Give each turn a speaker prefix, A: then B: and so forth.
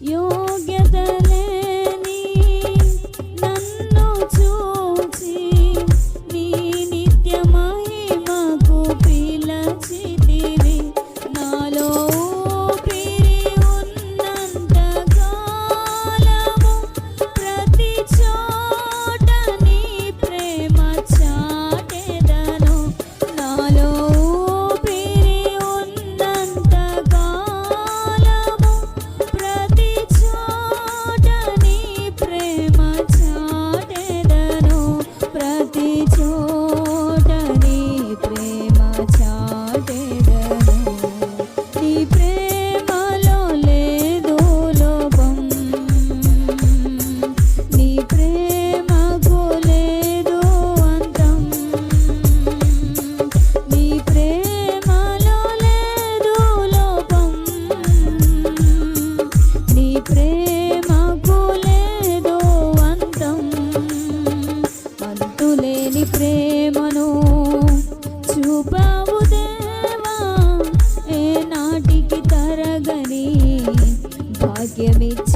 A: యోగ్యత లేని నన్ను చూచి నీ నిత్య మహిమకు పిలచితివి. నాలో ఊపిరి ఉన్నంత కాలము ప్రతి చోట నీ ప్రేమ చాటెదను. నాలో ఊపిరి ఉన్నంత కాలము ప్రతి చోట నీ ప్రేమ చాటెదను. ప్రతి చోట నీ ప్రేమ చాటెదను. నీ ప్రేమలో లేదు లోపం, నీ ప్రేమకు లేదు అంతం. నీ ప్రేమలో లేదు లోపం, నీ ప్రేమకు లేదు అంతం. అంతులేని ప్రేమను చూపావు దేవా, ఏ నాటికి తరగని భాగ్యమిచ్చ